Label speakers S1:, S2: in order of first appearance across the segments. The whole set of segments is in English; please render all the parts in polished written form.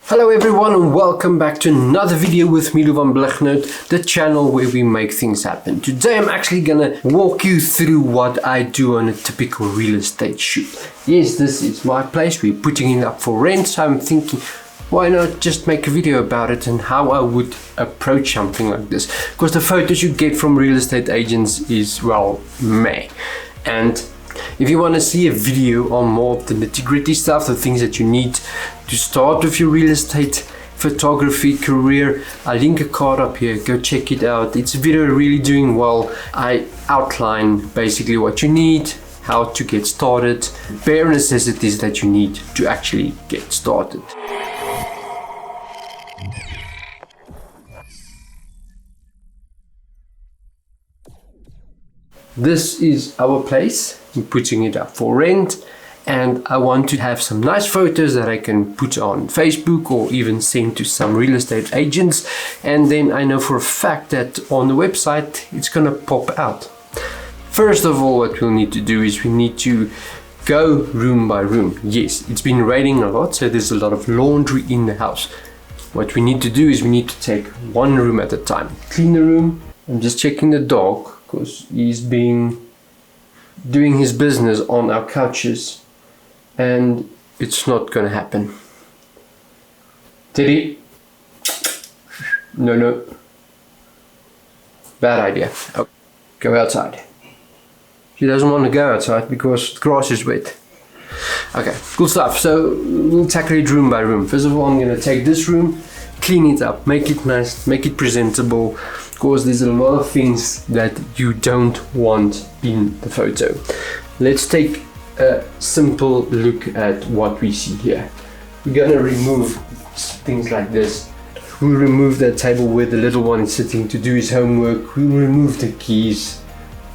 S1: Hello everyone and welcome back to another video with me, Van Blegnut, the channel where we make things happen. Today I'm actually gonna walk you through what I do on a typical real estate shoot. Yes, this is my place, we're putting it up for rent, so I'm thinking why not just make a video about it and how I would approach something like this. Because the photos you get from real estate agents is, well, meh. And if you want to see a video on more of the nitty-gritty stuff, the things that you need to start with your real estate photography career, I'll link a card up here, go check it out. It's a video really doing well. I outline basically what you need, how to get started, bare necessities that you need to actually get started. This is our place. I'm putting it up for rent and I want to have some nice photos that I can put on Facebook or even send to some real estate agents, and then I know for a fact that on the website it's gonna pop out. First of all, what we'll need to do is we need to go room by room. Yes, it's been raining a lot, so there's a lot of laundry in the house. What we need to do is we need to take one room at a time. Clean the room. I'm just checking the dog because he's been doing his business on our couches and it's not gonna happen. Teddy, no, bad idea. Oh, go outside. He doesn't want to go outside because the grass is wet. Okay, cool stuff. So we'll tackle it room by room. First of all, I'm gonna take this room, clean it up, make it nice, make it presentable. Of course, there's a lot of things that you don't want in the photo. Let's take a simple look at what we see here. We're gonna remove things like this. We'll remove that table where the little one is sitting to do his homework. We'll remove the keys.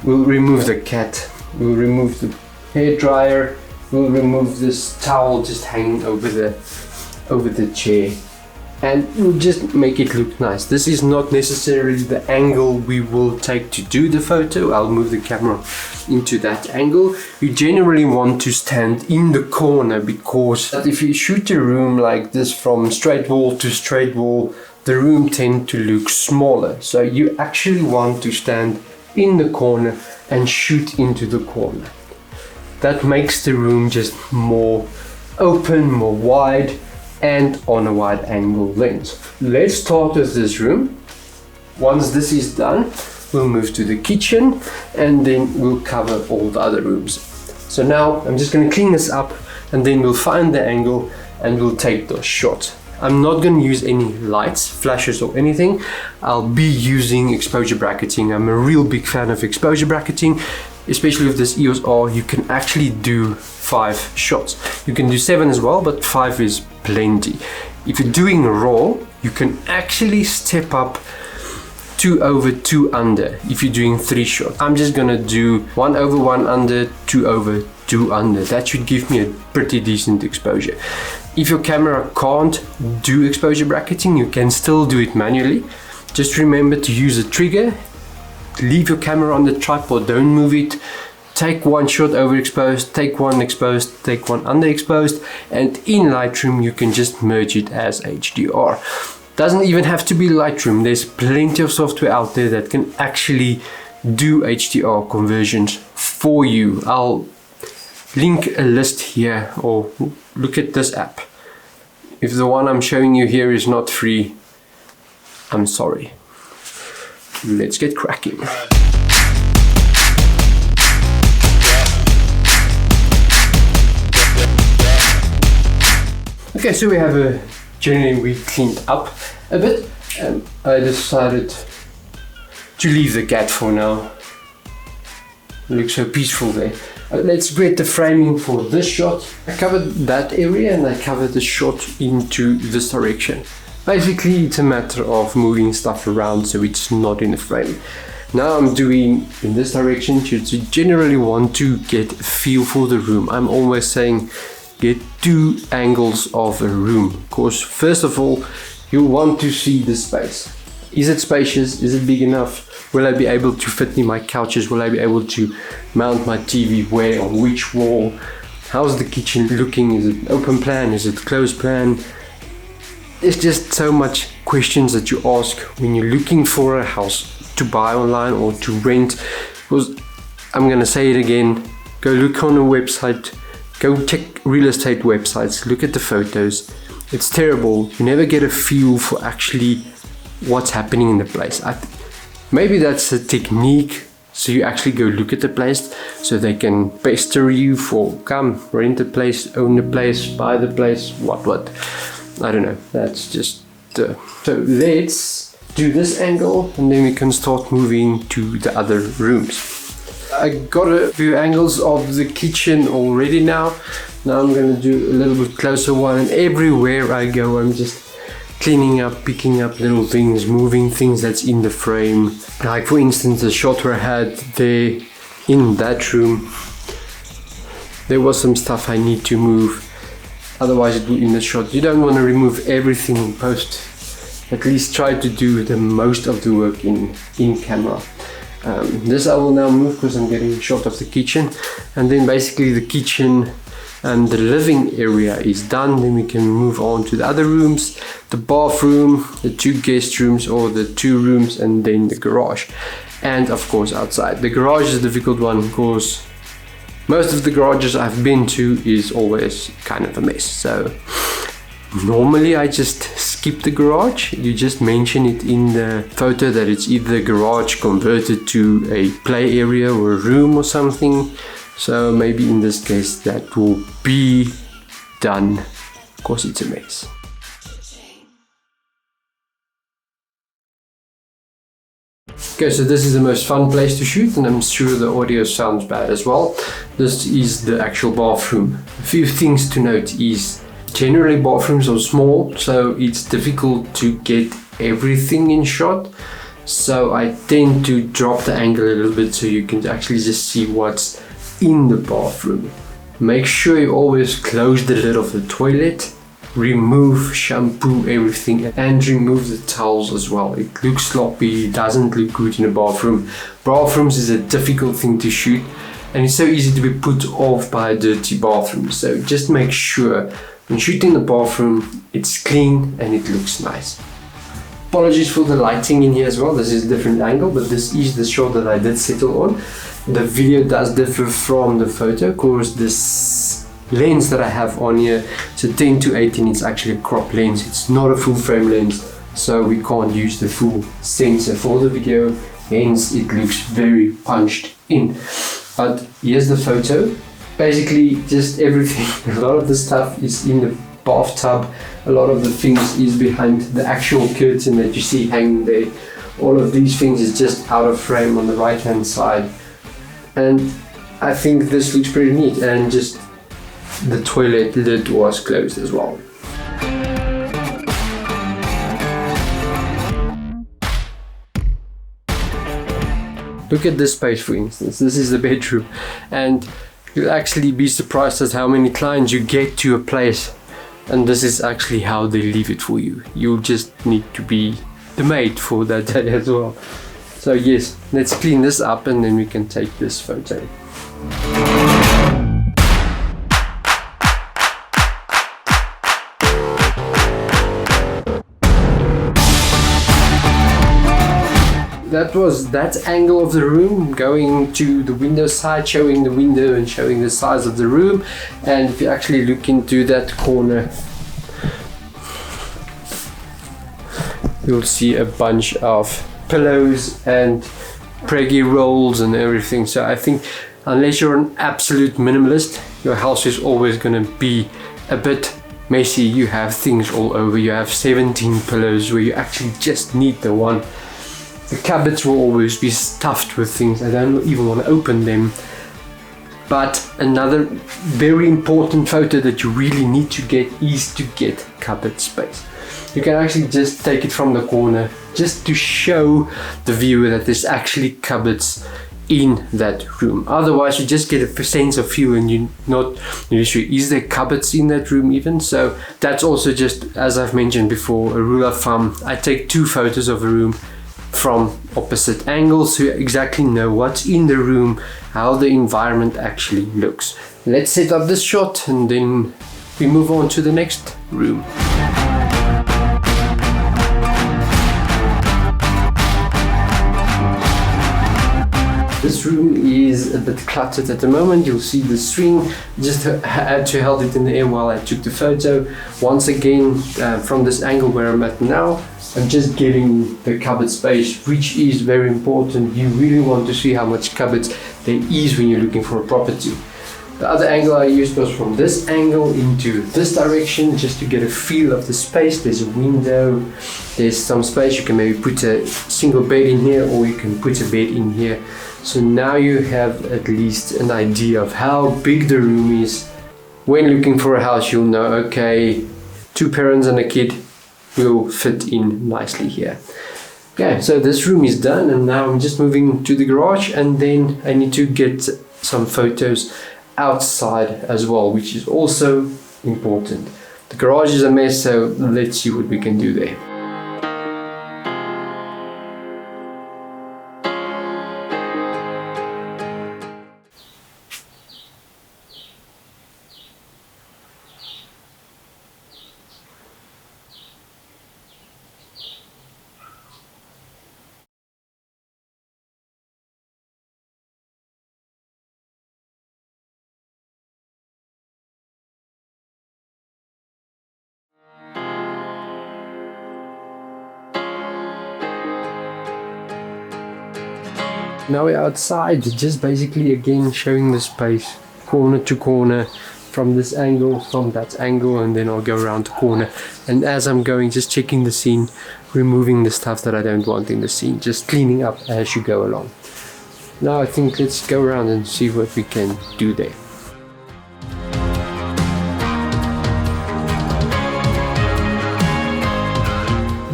S1: We'll remove the cat. We'll remove the hair dryer. We'll remove this towel just hanging over the chair. And we'll just make it look nice. This is not necessarily the angle we will take to do the photo. I'll move the camera into that angle. You generally want to stand in the corner because if you shoot a room like this from straight wall to straight wall, the room tends to look smaller. So you actually want to stand in the corner and shoot into the corner. That makes the room just more open, more wide, and on a wide angle lens. Let's start with this room. Once this is done, we'll move to the kitchen and then we'll cover all the other rooms. So now I'm just going to clean this up and then we'll find the angle and we'll take those shots. I'm not going to use any lights, flashes or anything. I'll be using exposure bracketing. I'm a real big fan of exposure bracketing. Especially with this EOS R, you can actually do 5 shots. You can do 7 as well, but 5 is plenty. If you're doing raw, you can actually step up 2 over 2 under if you're doing 3 shots. I'm just gonna do 1 over 1 under, 2 over 2 under. That should give me a pretty decent exposure. If your camera can't do exposure bracketing, you can still do it manually. Just remember to use a trigger. Leave your camera on the tripod, don't move it. Take one shot overexposed, take one exposed, take one underexposed, and in Lightroom you can just merge it as HDR. Doesn't even have to be Lightroom, there's plenty of software out there that can actually do HDR conversions for you. I'll link a list here, or look at this app. If the one I'm showing you here is not free, I'm sorry. Let's get cracking. Okay, so we have generally cleaned up a bit. I decided to leave the cat for now. It looks so peaceful there. Let's get the framing for this shot. I covered that area and I covered the shot into this direction. Basically, it's a matter of moving stuff around so it's not in the frame. Now I'm doing in this direction. You generally want to get a feel for the room. I'm always saying get 2 angles of a room. Because first of all, you want to see the space. Is it spacious? Is it big enough? Will I be able to fit in my couches? Will I be able to mount my TV where, on which wall? How's the kitchen looking? Is it open plan? Is it closed plan? there's just so much questions that you ask when you're looking for a house to buy online or to rent. Because I'm gonna say it again, go look on a website, go check real estate websites, look at the photos. It's terrible. You never get a feel for actually what's happening in the place. Maybe that's a technique, so you actually go look at the place so they can pester you for come rent the place, own the place, buy the place, what. I don't know, that's just so let's do this angle and then we can start moving to the other rooms. I got a few angles of the kitchen already now. Now I'm gonna do a little bit closer one, and everywhere I go I'm just cleaning up, picking up little things, moving things that's in the frame. Like for instance the shot where I had there in that room, there was some stuff I need to move. Otherwise it would in the shot. You don't want to remove everything in post. At least try to do the most of the work in camera. This I will now move because I'm getting a shot of the kitchen, and then basically the kitchen and the living area is done. Then we can move on to the other rooms, the bathroom, the 2 guest rooms or the 2 rooms, and then the garage, and of course outside. The garage is a difficult one because most of the garages I've been to is always kind of a mess. So normally I just skip the garage. You just mention it in the photo that it's either a garage converted to a play area or a room or something. So maybe in this case that will be done because it's a mess. Okay, so this is the most fun place to shoot, and I'm sure the audio sounds bad as well. This is the actual bathroom. A few things to note is generally bathrooms are small, so it's difficult to get everything in shot. So I tend to drop the angle a little bit so you can actually just see what's in the bathroom. Make sure you always close the lid of the toilet, remove shampoo everything, and remove the towels as well. It looks sloppy, it doesn't look good in a bathroom. Bathrooms is a difficult thing to shoot, and it's so easy to be put off by a dirty bathroom. So just make sure when shooting the bathroom it's clean and it looks nice. Apologies for the lighting in here as well. This is a different angle, but this is the shot that I did settle on. The video does differ from the photo because this lens that I have on here, it's a 10 to 18, it's actually a crop lens. It's not a full frame lens, so we can't use the full sensor for the video, hence it looks very punched in. But here's the photo. Basically just everything, a lot of the stuff is in the bathtub, a lot of the things is behind the actual curtain that you see hanging there. All of these things is just out of frame on the right hand side, and I think this looks pretty neat. And just the toilet lid was closed as well. Look at this space for instance. This is the bedroom, and you'll actually be surprised at how many clients you get to a place and this is actually how they leave it for you. You'll just need to be the maid for that day as well. So yes, let's clean this up and then we can take this photo. That was that angle of the room, going to the window side, showing the window and showing the size of the room. And if you actually look into that corner, you'll see a bunch of pillows and preggy rolls and everything. So I think unless you're an absolute minimalist, your house is always going to be a bit messy. You have things all over. You have 17 pillows where you actually just need the one. The cupboards will always be stuffed with things. I don't even want to open them. But another very important photo that you really need to get is to get cupboard space. You can actually just take it from the corner just to show the viewer that there's actually cupboards in that room. Otherwise you just get a sense of view and you're not really sure, is there cupboards in that room even? So that's also just, as I've mentioned before, a rule of thumb. I take 2 photos of a room from opposite angles so you exactly know what's in the room, how the environment actually looks. Let's set up this shot and then we move on to the next room. room is a bit cluttered at the moment. You'll see the string. Just had to hold it in the air while I took the photo. Once again, from this angle where I'm at now, I'm just getting the cupboard space, which is very important. You really want to see how much cupboards there is when you're looking for a property. The other angle I used was from this angle into this direction, just to get a feel of the space. There's a window, there's some space. You can maybe put a single bed in here, or you can put a bed in here. So now you have at least an idea of how big the room is. When looking for a house, you'll know, okay, 2 parents and a kid will fit in nicely here. Okay, so this room is done, and now I'm just moving to the garage, and then I need to get some photos outside as well, which is also important. The garage is a mess, so let's see what we can do there. Now we're outside, just basically again showing the space corner to corner, from this angle, from that angle, and then I'll go around the corner. And as I'm going, just checking the scene, removing the stuff that I don't want in the scene, just cleaning up as you go along. Now I think let's go around and see what we can do there.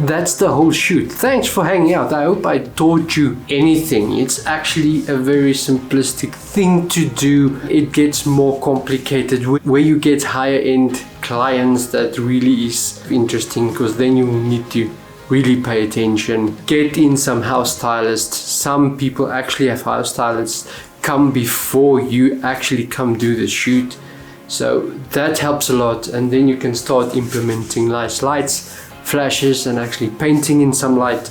S1: That's the whole shoot. Thanks for hanging out. I hope I taught you anything. It's actually a very simplistic thing to do. It gets more complicated where you get higher end clients. That really is interesting, because then you need to really pay attention. Get in some house stylists. Some people actually have house stylists come before you actually come do the shoot. So that helps a lot, and then you can start implementing nice lights, flashes, and actually painting in some light.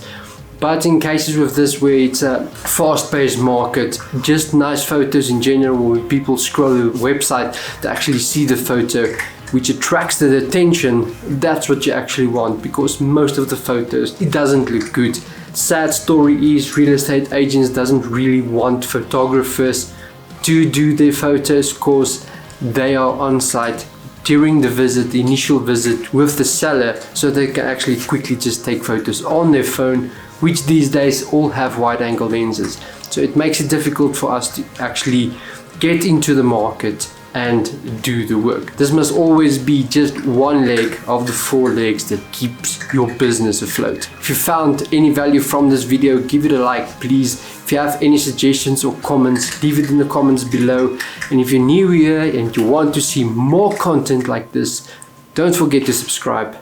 S1: But in cases with this where it's a fast-paced market, just nice photos in general, where people scroll the website to actually see the photo, which attracts their attention, that's what you actually want, because most of the photos, it doesn't look good. Sad story is real estate agents doesn't really want photographers to do their photos, because they are on site during the visit, the initial visit with the seller, so they can actually quickly just take photos on their phone, which these days all have wide angle lenses. So it makes it difficult for us to actually get into the market and do the work. This must always be just one leg of the 4 legs that keeps your business afloat. If you found any value from this video, give it a like, please. If you have any suggestions or comments, leave it in the comments below. And if you're new here and you want to see more content like this, don't forget to subscribe.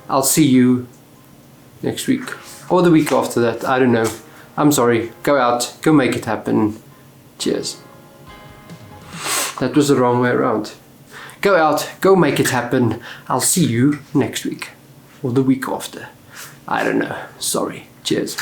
S1: I'll see you next week or the week after that. I don't know. I'm sorry. Go out, go make it happen. Cheers. That was the wrong way around. Go out, go make it happen. I'll see you next week or the week after. I don't know. Sorry. Cheers.